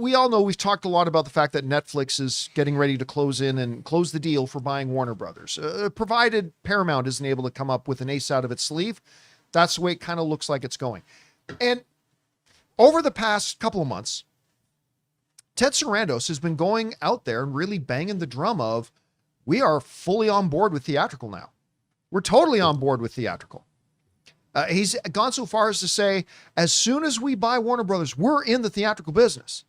we all know, we've talked a lot about the fact that Netflix is getting ready to close in and close the deal for buying Warner Brothers, provided Paramount isn't able to come up with an ace out of its sleeve. That's the way it kind of looks like it's going. And over the past couple of months, Ted Sarandos has been going out there and really banging the drum of, we are fully on board with theatrical now. We're totally on board with theatrical. He's gone so far as to say, as soon as we buy Warner Brothers, we're in the theatrical business.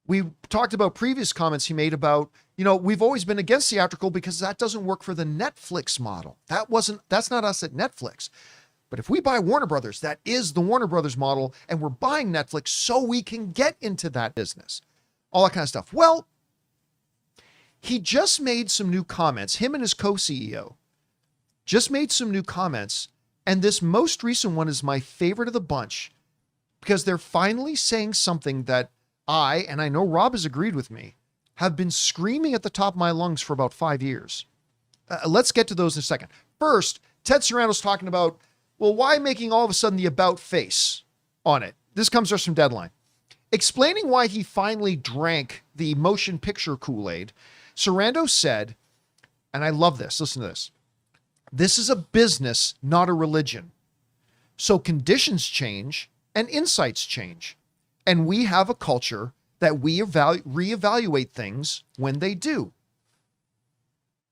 We talked about previous comments he made about, we've always been against theatrical because that doesn't work for the Netflix model. That's not us at Netflix. But if we buy Warner Brothers, that is the Warner Brothers model, and we're buying Netflix so we can get into that business. All that kind of stuff. Well, he just made some new comments. Him and his co-CEO just made some new comments. And this most recent one is my favorite of the bunch because they're finally saying something that and I know Rob has agreed with me, have been screaming at the top of my lungs for about 5 years. Let's get to those in a second. First, Ted Sarandos talking about, well, why making all of a sudden the about face on it? This comes just from Deadline. Explaining why he finally drank the motion picture Kool-Aid, Sarandos said, and I love this, listen to this. This is a business, not a religion. So conditions change and insights change. And we have a culture that we reevaluate things when they do.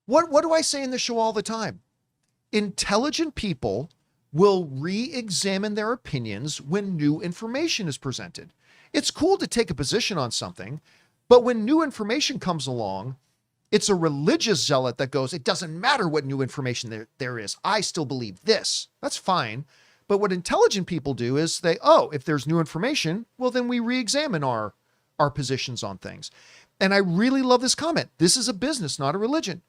What do I say in the show all the time? Intelligent people will re-examine their opinions when new information is presented. It's cool to take a position on something, but when new information comes along, it's a religious zealot that goes, it doesn't matter what new information there is. I still believe this. That's fine. But what intelligent people do is if there's new information, well, then we re-examine our positions on things. And I really love this comment. This is a business, not a religion.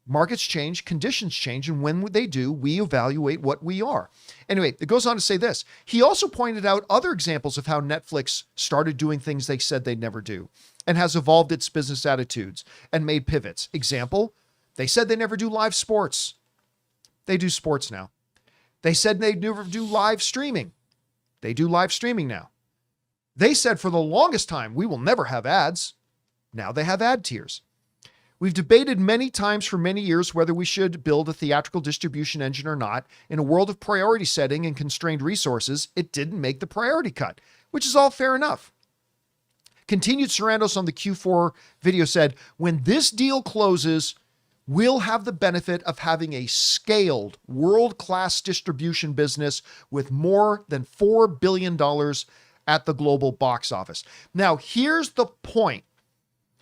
Markets change, conditions change, and when they do, we evaluate what we are. Anyway, it goes on to say this. He also pointed out other examples of how Netflix started doing things they said they'd never do and has evolved its business attitudes and made pivots. Example, they said they never do live sports. They do sports now. They said they'd never do live streaming. They do live streaming now. They said for the longest time, we will never have ads. Now they have ad tiers. We've debated many times for many years whether we should build a theatrical distribution engine or not. In a world of priority setting and constrained resources, it didn't make the priority cut, which is all fair enough. Continued Sarandos on the Q4 video said, when this deal closes, we'll have the benefit of having a scaled world-class distribution business with more than $4 billion at the global box office. Now, here's the point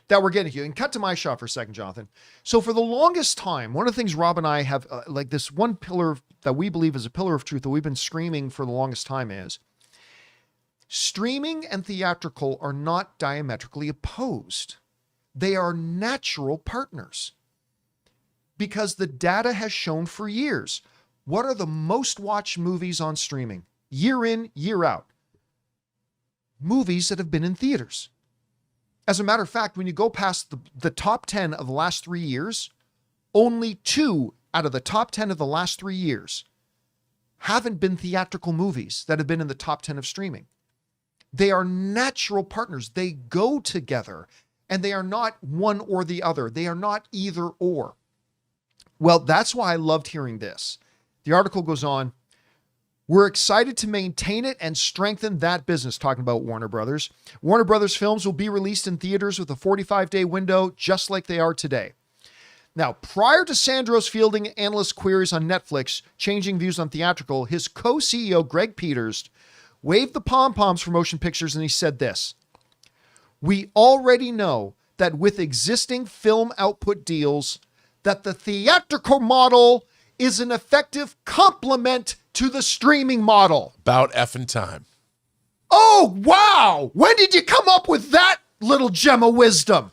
that we're getting to. And cut to my shot for a second, Jonathan. So for the longest time, one of the things Rob and I have, this one pillar that we believe is a pillar of truth that we've been screaming for the longest time is, streaming and theatrical are not diametrically opposed. They are natural partners. Because the data has shown for years, what are the most watched movies on streaming? Year in, year out. Movies that have been in theaters. As a matter of fact, when you go past the top 10 of the last 3 years, only 2 out of the top 10 of the last 3 years haven't been theatrical movies that have been in the top 10 of streaming. They are natural partners. They go together, and they are not one or the other. They are not either or. Well, that's why I loved hearing this. The article goes on, we're excited to maintain it and strengthen that business, talking about Warner Brothers. Warner Brothers films will be released in theaters with a 45-day window, just like they are today. Now, prior to Sandro's fielding analyst queries on Netflix, changing views on theatrical, his co-CEO, Greg Peters, waved the pom-poms for motion pictures, and he said this, we already know that with existing film output deals, that the theatrical model is an effective complement to the streaming model. About effing time. Oh, wow. When did you come up with that little gem of wisdom?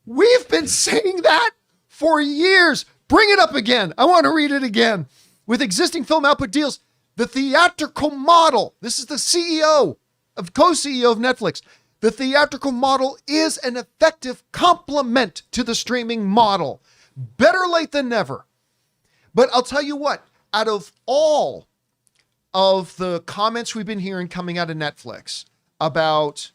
We've been saying that for years. Bring it up again. I want to read it again. With existing film output deals, the theatrical model, this is the co-CEO of Netflix, the theatrical model is an effective complement to the streaming model. Better late than never. But I'll tell you what, out of all of the comments we've been hearing coming out of Netflix about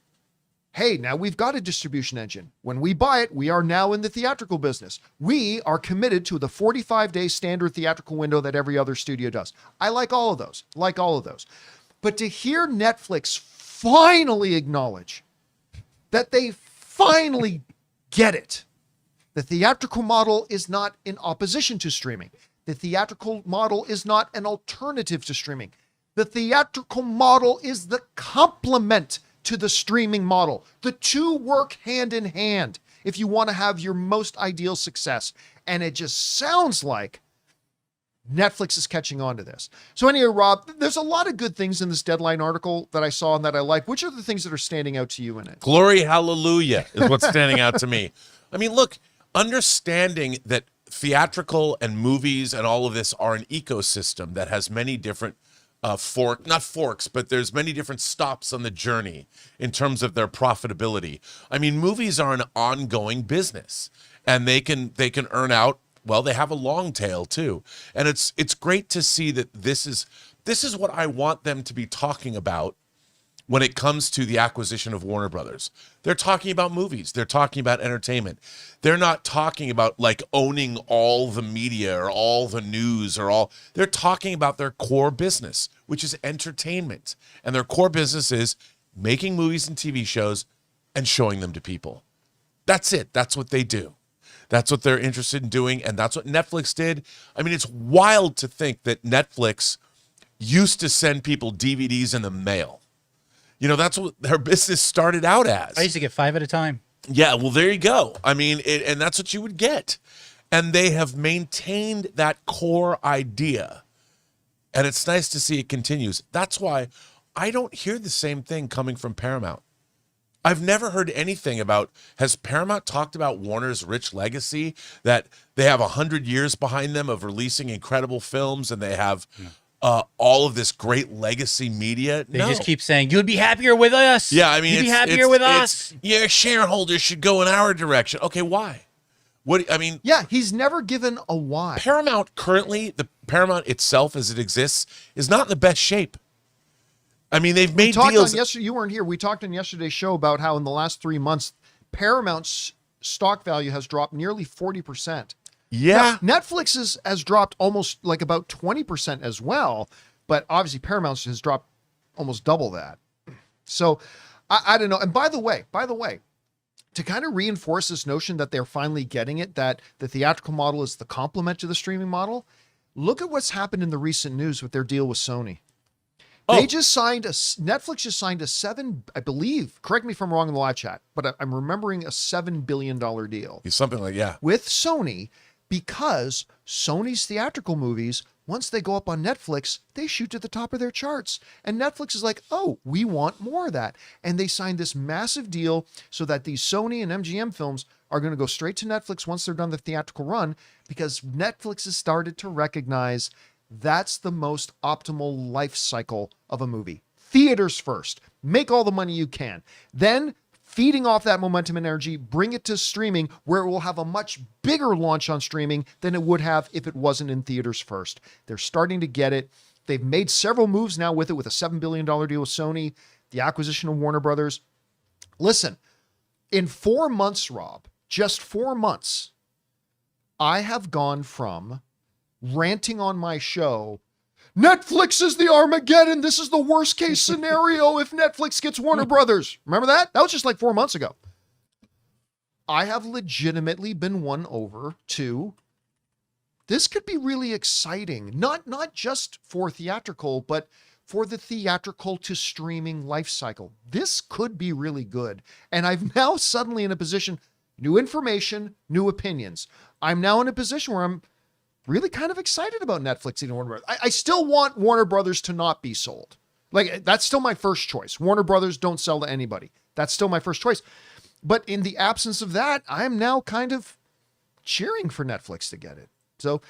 hey, now we've got a distribution engine. When we buy it, we are now in the theatrical business. We are committed to the 45-day standard theatrical window that every other studio does. I like all of those. But to hear Netflix finally acknowledge that they finally get it, the theatrical model is not in opposition to streaming. The theatrical model is not an alternative to streaming. The theatrical model is the complement to the streaming model. The two work hand in hand if you want to have your most ideal success. And it just sounds like Netflix is catching on to this. So anyway, Rob, there's a lot of good things in this Deadline article that I saw and that I like. Which are the things that are standing out to you in it? Glory, hallelujah is what's standing out to me. I mean, look, understanding that theatrical and movies and all of this are an ecosystem that has many different not forks, but there's many different stops on the journey in terms of their profitability. I mean, movies are an ongoing business, and they can earn out. Well, they have a long tail too, and it's great to see that this is what I want them to be talking about when it comes to the acquisition of Warner Brothers. They're talking about movies. They're talking about entertainment. They're not talking about like owning all the media or all the news or all. They're talking about their core business, which is entertainment. And their core business is making movies and TV shows and showing them to people. That's it. That's what they do. That's what they're interested in doing. And that's what Netflix did. I mean, it's wild to think that Netflix used to send people DVDs in the mail. You know, that's what their business started out as. I used to get 5 at a time. Yeah, well, there you go. I mean, and that's what you would get. And they have maintained that core idea. And it's nice to see it continues. That's why I don't hear the same thing coming from Paramount. I've never heard anything about, has Paramount talked about Warner's rich legacy, that they have 100 years behind them of releasing incredible films and they have all of this great legacy media? They just keep saying, you'd be happier with us. Yeah, I mean, you'd be happier with us. Yeah, shareholders should go in our direction. Okay, why? What, I mean, yeah, he's never given a why. Paramount currently, the Paramount itself as it exists, is not in the best shape. I mean, they've made deals. You weren't here. We talked on yesterday's show about how in the last 3 months, Paramount's stock value has dropped nearly 40%. Yeah. Now, Netflix has dropped almost like about 20% as well, but obviously Paramount has dropped almost double that. So I don't know. And by the way, to kind of reinforce this notion that they're finally getting it, that the theatrical model is the complement to the streaming model, look at what's happened in the recent news with their deal with Sony. They just signed Netflix just signed I believe, correct me if I'm wrong in the live chat, but I'm remembering a $7 billion deal. Something like, yeah. With Sony, because Sony's theatrical movies, once they go up on Netflix, they shoot to the top of their charts. And Netflix is like, oh, we want more of that. And they signed this massive deal so that these Sony and MGM films are going to go straight to Netflix once they're done the theatrical run, because Netflix has started to recognize that's the most optimal life cycle of a movie. Theaters first. Make all the money you can. Then, feeding off that momentum and energy, bring it to streaming, where it will have a much bigger launch on streaming than it would have if it wasn't in theaters first. They're starting to get it. They've made several moves now with it, with a $7 billion deal with Sony, the acquisition of Warner Brothers. Listen, in 4 months, Rob, just 4 months, I have gone from ranting on my show, Netflix is the Armageddon. This is the worst case scenario if Netflix gets Warner Brothers. Remember that? That was just like 4 months ago. I have legitimately been won over to, this could be really exciting. Not just for theatrical, but for the theatrical to streaming life cycle. This could be really good. And I'm now suddenly in a position, new information, new opinions. I'm now in a position where I'm really kind of excited about Netflix and Warner Brothers. I still want Warner Brothers to not be sold. Like, that's still my first choice. Warner Brothers don't sell to anybody. That's still my first choice. But in the absence of that, I am now kind of cheering for Netflix to get it. So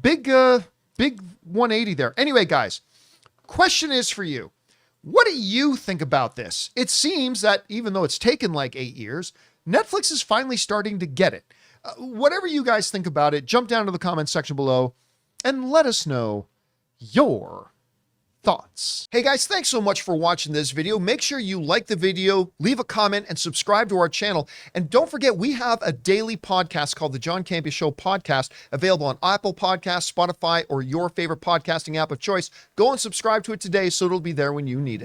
big 180 there. Anyway, guys, question is for you. What do you think about this? It seems that even though it's taken like 8 years, Netflix is finally starting to get it. Whatever you guys think about it, jump down to the comments section below and let us know your thoughts. Hey guys, thanks so much for watching this video. Make sure you like the video, leave a comment, and subscribe to our channel. And don't forget, we have a daily podcast called the John Campea Show podcast, available on Apple Podcasts, Spotify, or your favorite podcasting app of choice. Go and subscribe to it today so it'll be there when you need it.